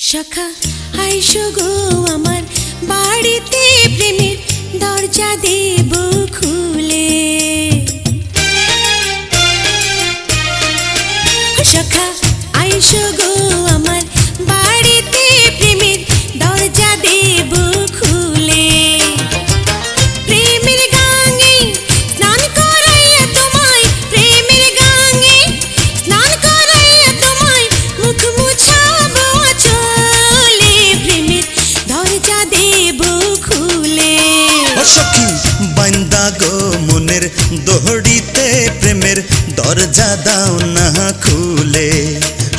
সখা আইসো গো আমার বাড়িতে, প্রেমের দরজা দেব খুলে। সখা আইসো গো আমার বাড়িতে, প্রেমের দরজা দেব খুলে। প্রেমের গাঙে স্নান করাইয়া তোমায়, প্রেমের গাঙে স্নান করাইয়া তোমায় মুখ মুছাবো চলে। প্রেমের দরজা দেব খুলে। ও সখী বান্দা গো মনের দোহড়িতে, প্রেমের দরজা দাও না খুলে।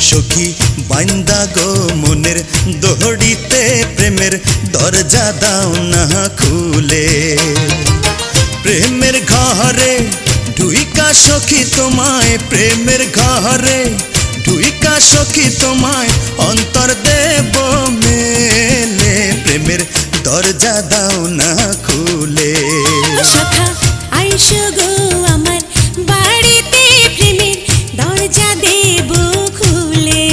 সখী বান্দা গো মনের দোহড়িতে, প্রেমের দরজা দাও না খুলে। প্রেমের ঘরে ঢুইকা সখী তোমায়, প্রেমের ঘরে ঢুইকা সখী তোমায় অন্তর দেব মেলে। প্রেমের দরজা দাও না খুলে। সখা আইসো গো আমার বাড়িতে, প্রেমের দরজা দেব খুলে।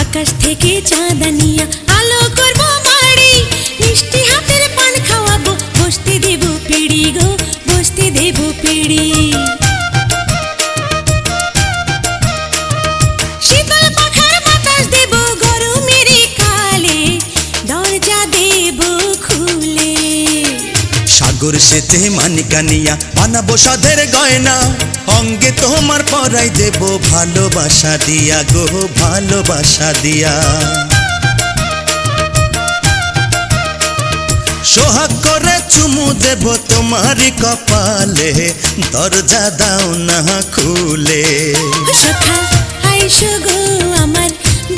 আকাশ থেকে চাঁদানিয়া আলো করবো বাড়ি, মিষ্টি হাতের পান খাওয়াবো, বসতে দেব পিড়ি গো, বসতে দেব পিড়ি। শীতল পাখার বাতাস দেব গরমের কালে, দরজা দেব খুলে। সাগর সেচে মানিকানিয়া বানাবো সাধের গয়না, অঙ্গে তোমার পরাই দেব ভালোবাসা দিয়া গো, ভালোবাসা দিয়া। সোহাগ করে চুমু দেব তোমারই কপালে, দরজা দাও না খুলে। সখা আইসো গো আমার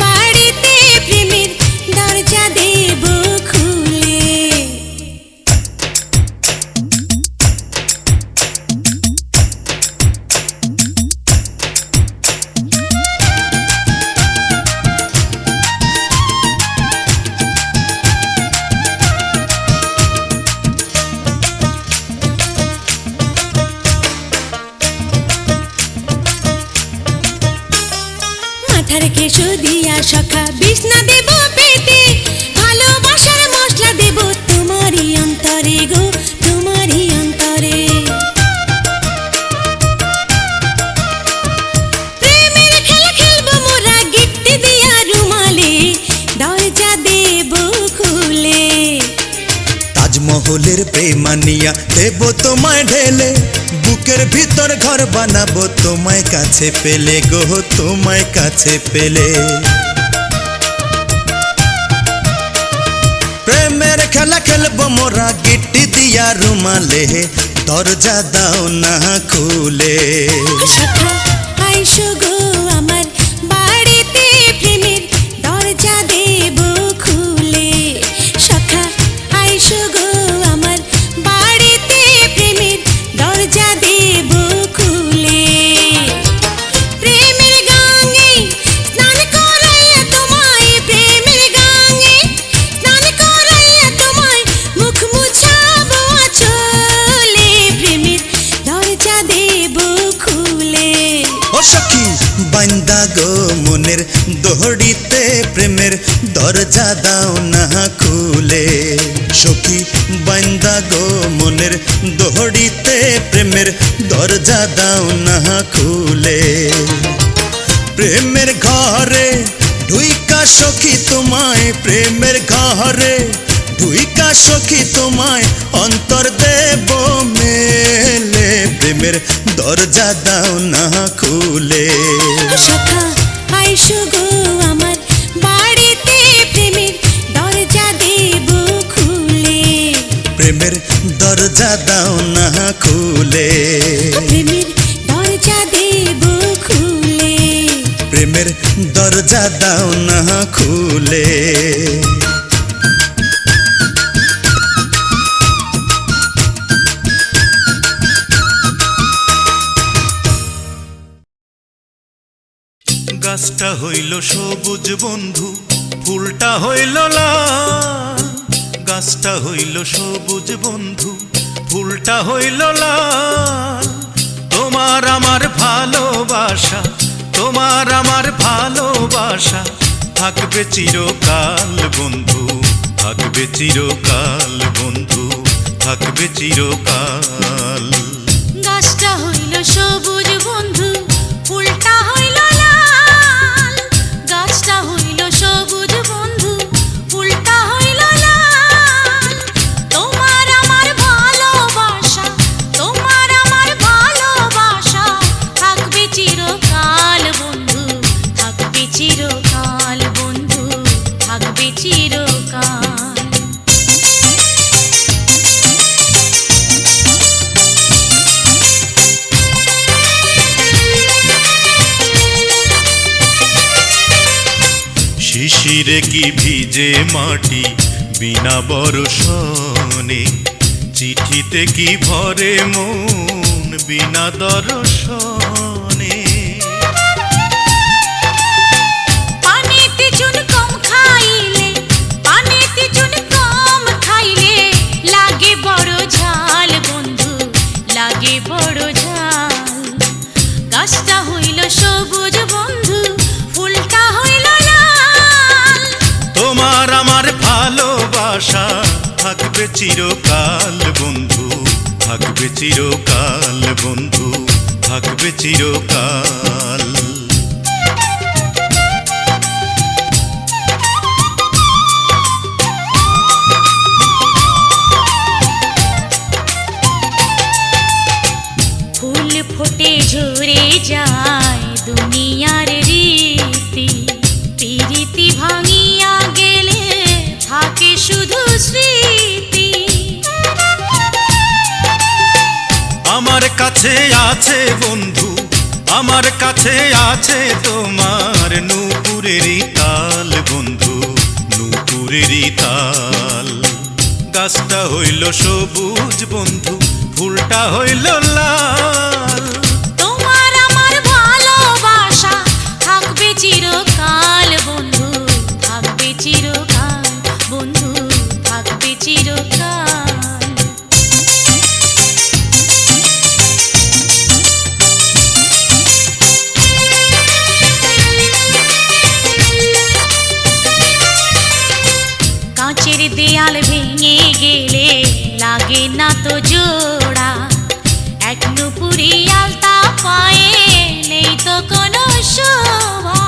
বাড়িতে, প্রেমের দরজা দেব খুলে। মাথার কেশো দিয়া সখা বিছনা দেব পেতে, ভালোবাসার মশলা দেব তোমারই অন্তরে গো, তোমারই অন্তরে। প্রেমের খেলা খেলবো মোরা গিট্টি দিয়া রুমালে, দরজা দেব খুলে। তাজমহলের প্রেমানিয়া দেব তোমায় ঢেলে, বুকের ভিতর ঘর বানাবো তোমায় কাছে পেলে গো, তোমায় কাছে পেলে। প্রেমের খেলা খেলবো মোরা গিট্টি দিয়া রুমালে, দরজা দাও না খুলে। সখা আইসো গো আমার বাড়িতে, প্রেমের দরজা দেব খুলে। সখা আইসো গো আমার বাড়িতে, প্রেমের দরজা দেব খুলে। প্রেমের গাঙে স্নান করাইয়া তোমায়, প্রেমের গাঙে স্নান করাইয়া তোমায় মুখ মুছাবো চলে। প্রেমের দরজা দেব খুলে। ও সখী বান্দা গো মনের দোহড়িতে, প্রেমের দরজা দাও না খুলে। সখী বান্দা গো মনের দোহড়িতে, প্রেমের দরজা দাও না খুলে। প্রেমের ঘরে ঢুইকা সখী তোমায়, প্রেমের ঘরে ঢুইকা সখী তোমায় অন্তর দেব মেলে। প্রেমের দরজা দাও না খুলে। সখা আইসো গো আমার বাড়িতে, প্রেমের দরজা দেব খুলে। প্রেমের দরজা দাও না খুলে। প্রেমের দরজা দেব খুলে। প্রেমের দরজা দাও না খুলে। গাছটা হইল সবুজ বন্ধু, ফুলটা হইল লাল। গাছটা হইল সবুজ বন্ধু, ফুলটা হইল লাল। তোমার আমার ভালোবাসা, তোমার আমার ভালোবাসা থাকবে চিরকাল বন্ধু, থাকবে চিরকাল বন্ধু, থাকবে চিরকাল। গাছটা হইল সবুজ বন্ধু, ফুলটা হইল লাল। গাছটা হইল সবুজ বন্ধু, ফুলটা হইল লাল। তোমার আমার ভালোবাসা, তোমার আমার ভালোবাসা থাকবে চিরকাল বন্ধু, থাকবে চিরকাল বন্ধু, থাকবে চিরকাল। শিশিরে কি ভিজে মাটি বিনা বর্ষণে, চিঠিতে কি ভরে মন বিনা দর্শনে। পানিতে চুন কম খাইলে, পানিতে চুন কম খাইলে লাগে বড় ঝাল বন্ধু, লাগে বড় ঝাল। গাছটা হইল সবুজ বন্ধু, ফুলটা হইল লাল। তোমার আমার ভালোবাসা থাকবে চিরকাল বন্ধু, থাকবে চিরকাল বন্ধু, থাকবে চিরকাল। ফুল ফোটে ঝরে যায় দুনিয়ার রীতি, প্রীতি ভাঙিয়া গেলে থাকে শুধু স্মৃতি। আমার কাছে আছে বন্ধু, আমার কাছে আছে তোমার নূপুরেরই তাল বন্ধু, নূপুরেরই তাল। গাছটা হইল সবুজ বন্ধু, ফুলটা হইল লাল। তোমার আমার ভালোবাসা থাকবে চিরকাল বন্ধু, থাকবে চিরকাল বন্ধু, থাকবে চিরকাল। কাঁচের দেয়াল ভেঙে গেলে লাগে না তো জোড়া, এক নুপুরি আলতা পায়ে নেই তো কোনো শোভা।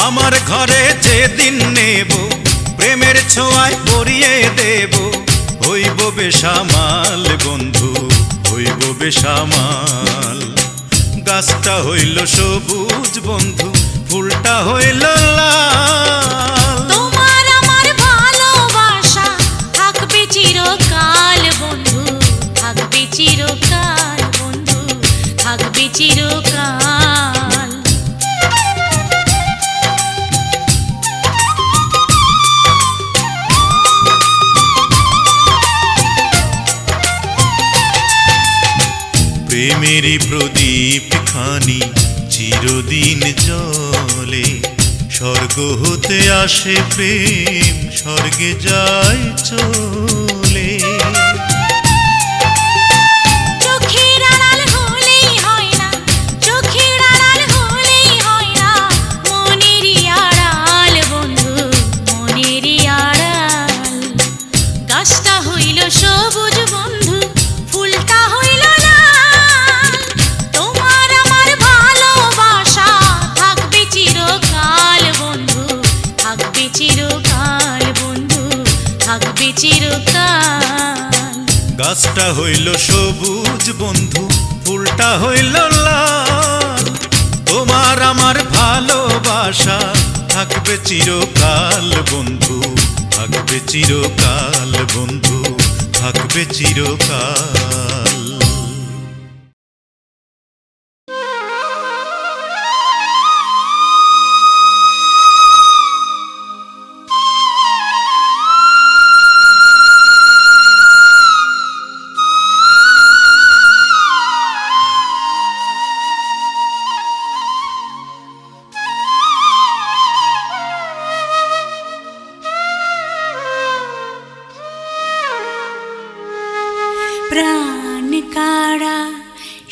আমার ঘরে যেদিন নেব, প্রেমের ছোঁয়ায় পরিয়ে দেব, হইব বেসামাল বন্ধু, হইব বেসামাল। গাছটা হইল সবুজ বন্ধু, ফুলটা হইল লাল। তোমার আমার ভালোবাসা থাকবে চিরকাল বন্ধু, থাকবে চিরকাল বন্ধু, থাকবে চিরকাল। প্রেমেরই প্রদীপ খানি চিরদিন জ্বলে, স্বর্গ হতে আসে প্রেম, স্বর্গে যায় চলে। চোখের আড়াল হলেই হয় না, চোখের আড়াল হলেই হয় না, মনেরই আড়াল বন্ধু, মনেরই আড়াল। গাছটা হইল সবুজ বন্ধু, ফুলটা হইল লাল। তোমার আমার ভালোবাসা থাকবে চিরকাল বন্ধু, থাকবে চিরকাল বন্ধু, থাকবে চিরকাল। গাছটা হইল সবুজ বন্ধু, ফুলটা হইল লাল। তোমার আমার ভালোবাসা থাকবে চিরকাল বন্ধু, থাকবে চিরকাল বন্ধু, থাকবে চিরকাল। প্রাণ কাড়া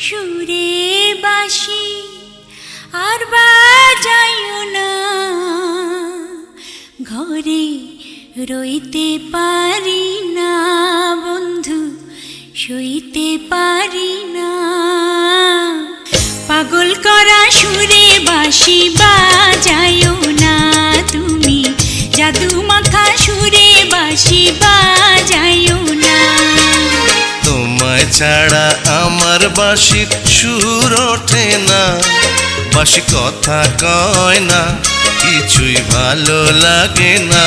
সুরে বাসি আর বাজাইও না, ঘরে রইতে পারি না বন্ধু, সইতে পারি না। পাগল করা সুরে বাঁশি বাজাইও না তুমি, জাদু মাখা সুরে বাঁশি বাজাইও না। তোমায় ছাড়া আমার বাঁশির সুর ওঠে না, বাঁশি কথা কয় না, কিছুই ভালো লাগে না।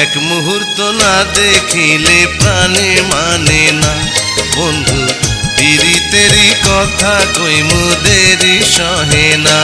এক মুহূর্ত না দেখিলে প্রাণে মানে না বন্ধু, পিরিতেরি কথা কইমু দেরি সহে না।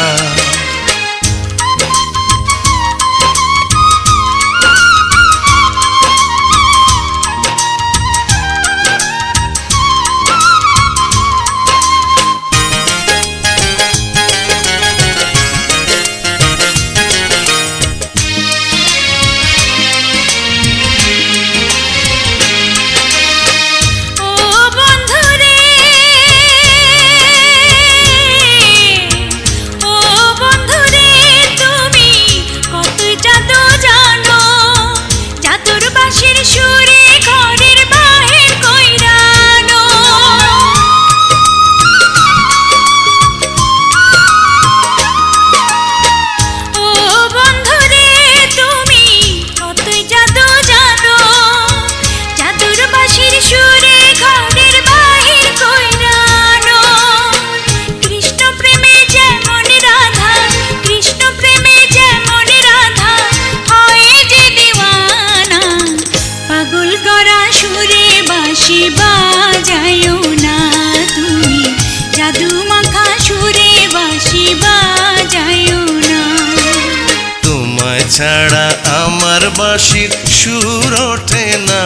ছাড়া আমার বাঁশির সুর ওঠে না,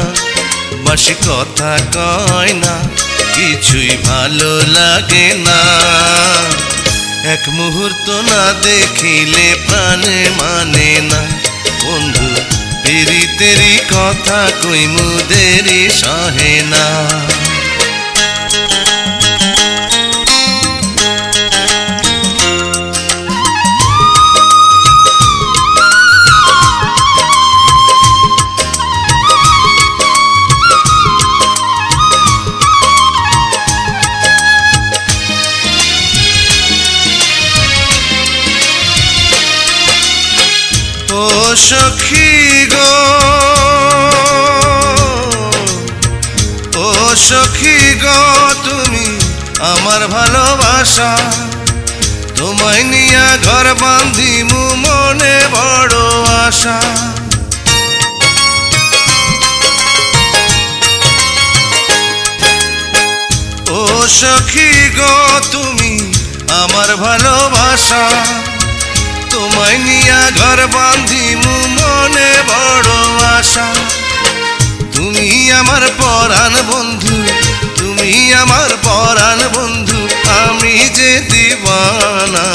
বাঁশি কথা কয় না, কিছুই ভালো লাগে না। এক মুহূর্ত না দেখিলে প্রাণে মানে না বন্ধু, পিরিতেরি কথা কইমু দেরি সহে না। ও সখী গো, ও সখী গো, তুমি আমার ভালোবাসা, তোমায় নিয়া ঘর বাঁধিমু মনে বড় আশা। ও সখী গো, তুমি আমার ভালোবাসা, তোমায় নিয়া ঘর বাঁধিমু মনে বড় আশা। তুমি আমার পরাণ বন্ধু, তুমি আমার পরাণ বন্ধু, আমি যে দিওয়ানা।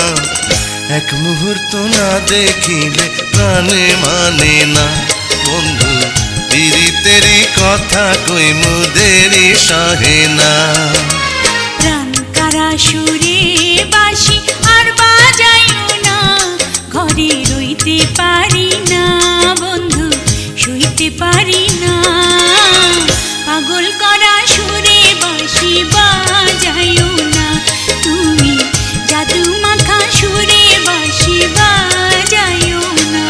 এক মুহূর্ত না দেখিলে প্রাণে মানে না বন্ধু, পিরিতেরি কথা কইমু দেরি সহে না। প্রাণ কারা সুরে বাঁশি আর বাজাইও না, ঘরে রইতে পারি না বন্ধু, সইতে পারি না। পাগল করা সুরে বাঁশি বাজাইও না তুমি, জাদু মাখা সুরে বাঁশি বাজাইও না।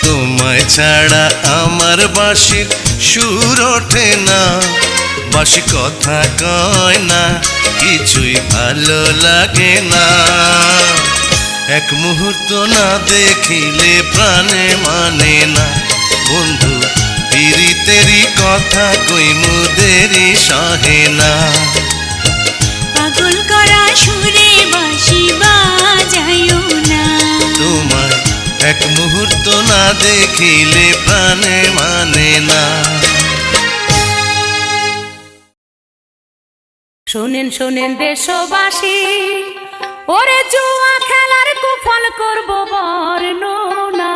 তোমায় ছাড়া আমার বাঁশির সুর ওঠে না, বাঁশি কথা কয় না, কিছুই ভালো লাগে না। এক মুহূর্ত না দেখিলে প্রাণে মানে না বন্ধু, পিরিতেরি কথা কইমু দেরি সহে না। পাগল করা সুরে বাঁশি বাজাইও না, তোমায় এক মুহূর্ত না দেখিলে প্রাণে মানে না। শোনেন শোনেন দেশবাসী, ওরে জুয়া খেলার কুফল করব বর্ণনা,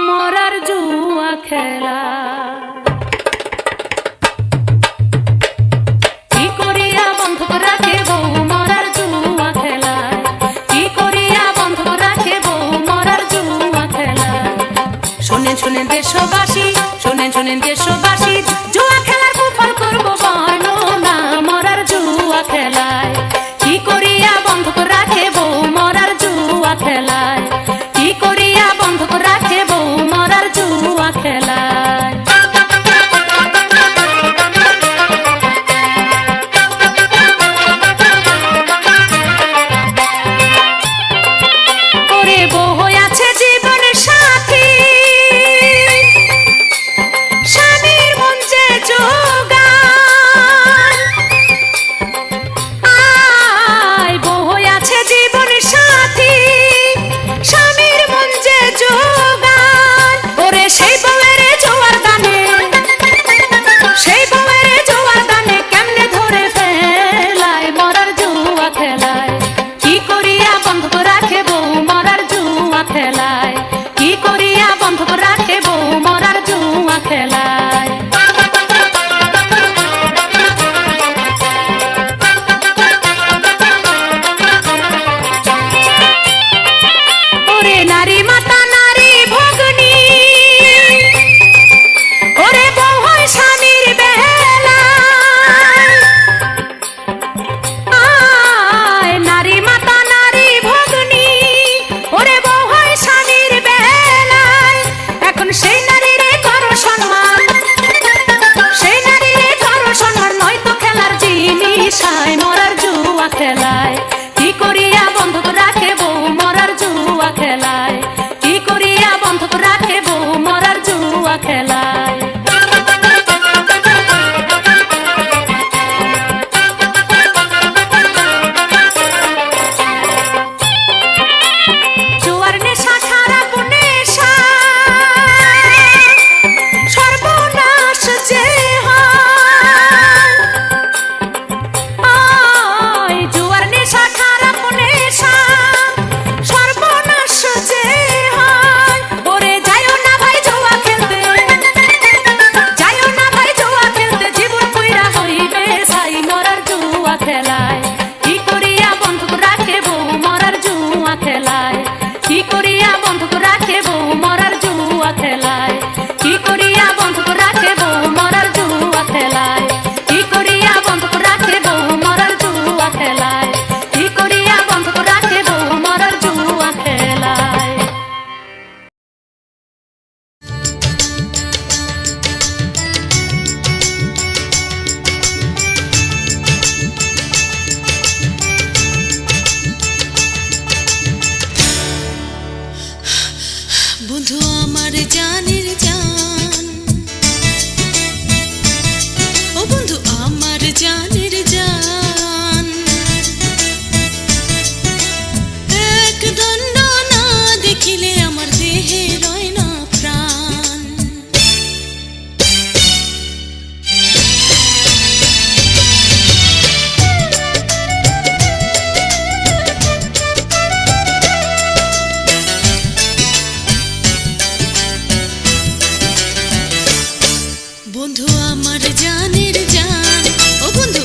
মরার জুয়া খেলা। শোনেন শোনেন দেশবাসী, শোনেন শোনেন দেশবাসী, জুয়া খেলার কুফল করব বর্ণনা মরার জুয়া খেলায়। কি করিয়া বন্ধ রাখে বউ মরার জুয়া খেলায়, কি করিয়া বন্ধ রাখে বউ মরার জুয়া খেলায়। ওরে বউ আছে জীবনের সাথী, স্বামীর মন যে যোগান। আয় বউ আছে জীবনের সাথী, স্বামীর মন যে যোগান। ওরে সেই বউয়ের জোয়ার দানে, সেই বউয়ের জোয়ার দানে কেমনে ধরে ফেলায় মরার জুয়া খেলায়। কি করিয়া বন্ধ রাখে বউ মরার জুয়া খেলায়, কি করিয়া বন্ধ রাখে বউ মরার জুয়া খেলায়। ওরে নারী মাতা নারী ভগ্নী, ওরে বউ হয় স্বামীর বেলায়। আয় নারী মাতা নারী ভগ্নী, ওরে বউ হয় স্বামীর বেলায়। এখন সেই নারীরে করো সম্মান, সেই নারীরে করো সম্মান, নয়তো খেলার জিনিস আয় মরার জুয়া খেলায়। কি করিয়া বন্ধ রাখে বউ মরার জুয়া খেলায়, কি করিয়া বন্ধ রাখে বউ মরার জুয়া খেলায়। জুয়ার নেশা খারাপ নেশা, সর্বনাশ যে হয়। আয় জুয়ার নেশা খারাপ নেশা, সর্বনাশ যে হয়। ওরে যাইও না ভাই জুয়া খেলতে, যাইও না ভাই জুয়া খেলতে, জীবন কইরা হইবে ছাই মরার জুয়া খেলায়। কি করিয়া বন্ধ রাখে বউ মরার জুয়া খেলায়, কি করিয়া বন্ধ রাখে বউ মরার জুয়া খেলায়, কি করিয়া বন্ধ রাখে বউ মরার জুয়া খেলায়, কি করিয়া বন্ধ রাখে বউ মরার জুয়া খেলায়, কি করিয়া বন্ধ রাখে বউ মরার জুয়া খেলায়। বন্ধু আমার জানের জান, ও বন্ধু আমার জানের জান। এক দণ্ড না দেখিলে আমার দেহে রয় না প্রাণ। বন্ধু আমার জানের জান, ও বন্ধু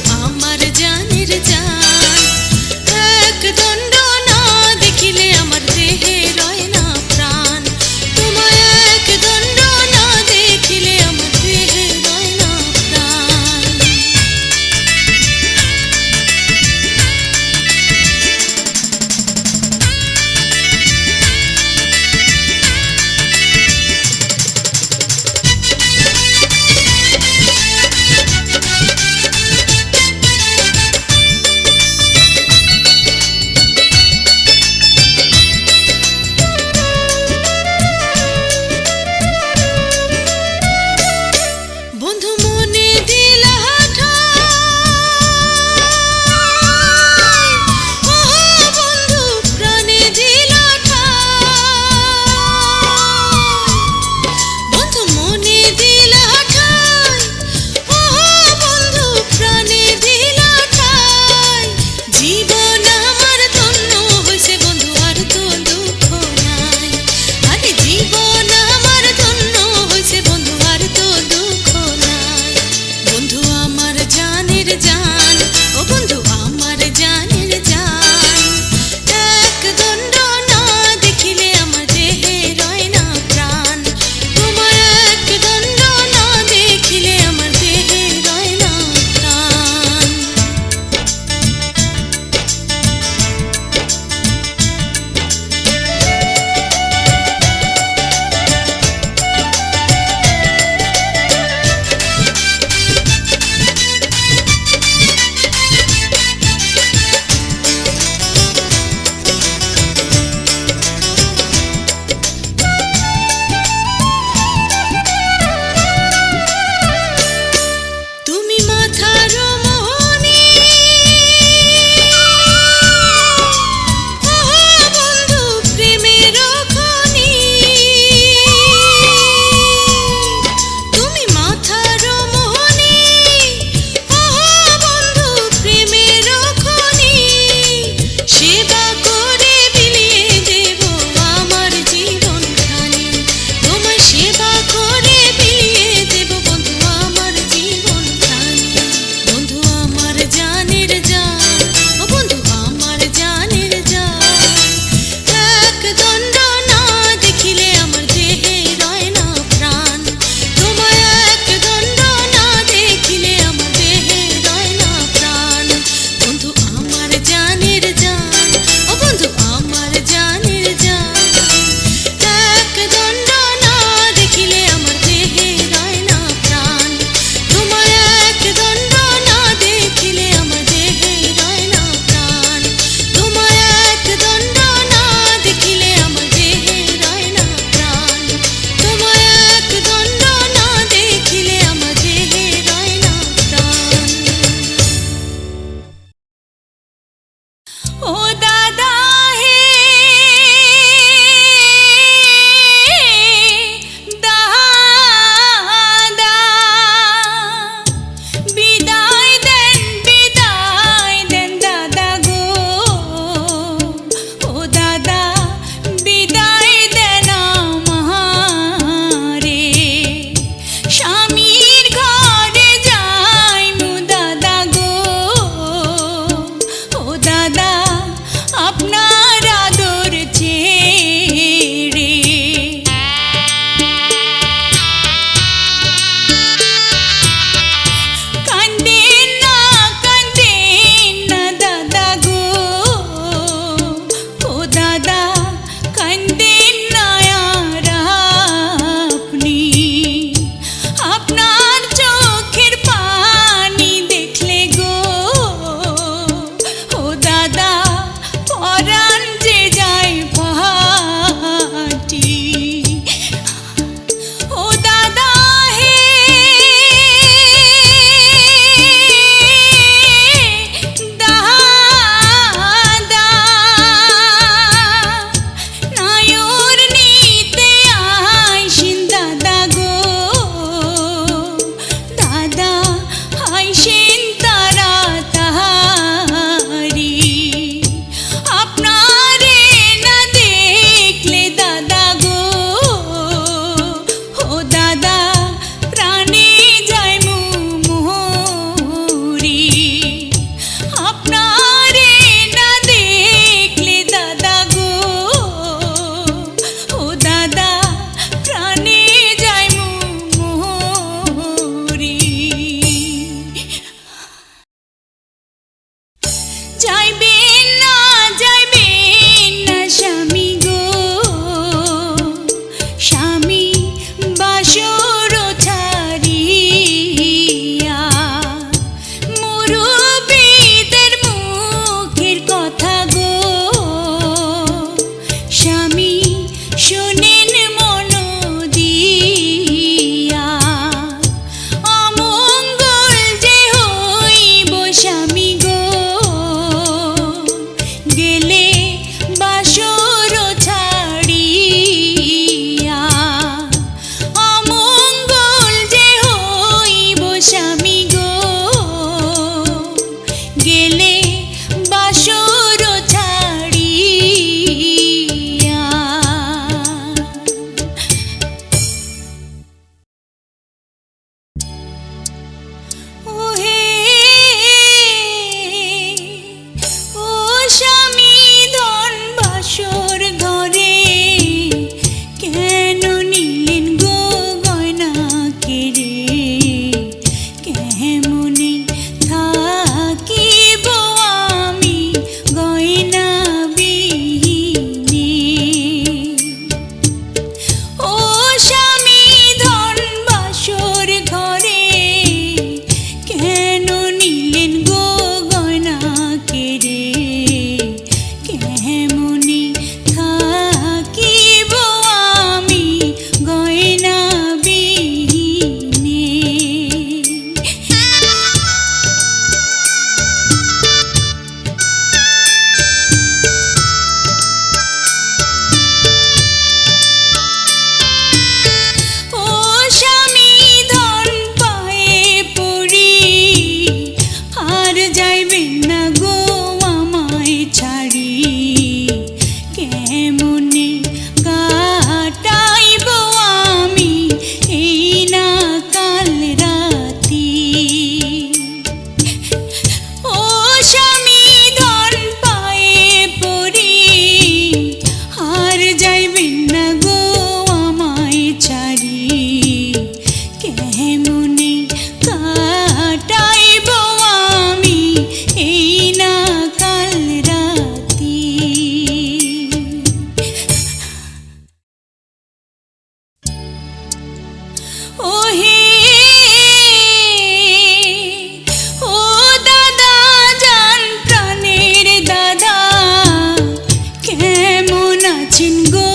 আছেন গো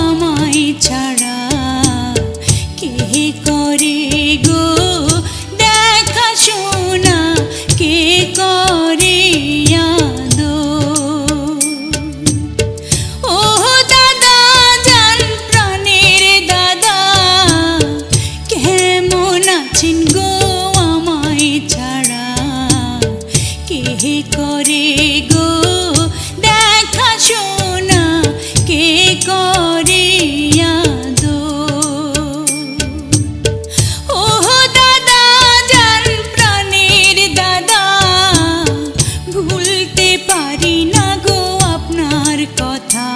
আমায় ছাড়া, কে করে গো দেখাশোনা, কে করে আদর? ও দাদা জান প্রাণের দাদা, কেমন আছেন গো আমায় ছাড়া, কে করে গো দেখাশোনা, কে করে আদর? ও দাদা জান প্রাণের দাদা, ভুলতে পারি না গো আপনার কথা,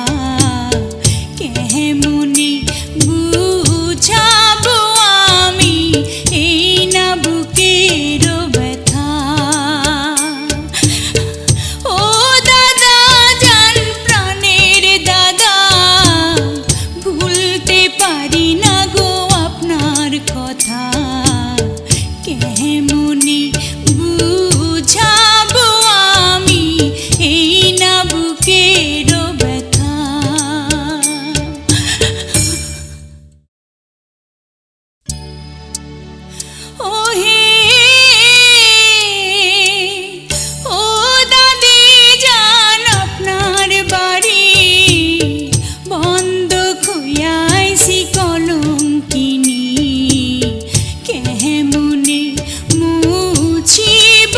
কেমনি বুঝাবো আমি এই না বুকের ব্যথা? ও দাদা জান প্রাণের দাদা, ভুলতে পারি না গো আপনার কথা, কেমনি বুঝাবো আমি এই না বুকের ব্যথা? ও হে ও দাদি জান আপনার বাড়ি বন্ধ খুয়াইছি কলঙ্কিনী, কেমনে মুছিব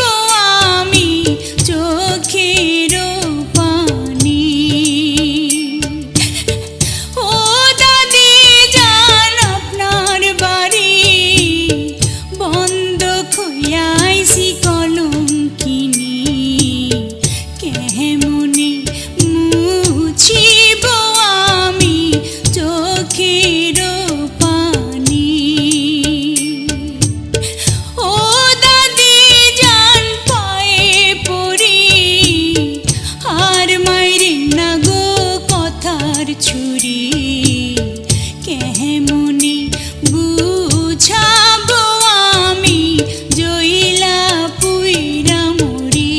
আমি চোখের পানি? ও দাদি জান আপনার বাড়ি বন্ধ খুয়াইছি কলঙ্কিনী, কেমনে মুছিব আমি চোখের পানি? ও দাদি জান পায়ে পড়ি আর মাইরে না গো কথার ছুরি, কেমনি বুঝাবো আমি জইলা পুইরা মরি?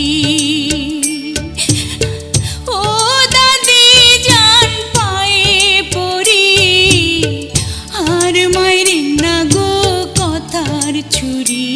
ও দাদি জান পায়ে পড়ি আর মাইরে না গো কথার ছুরি,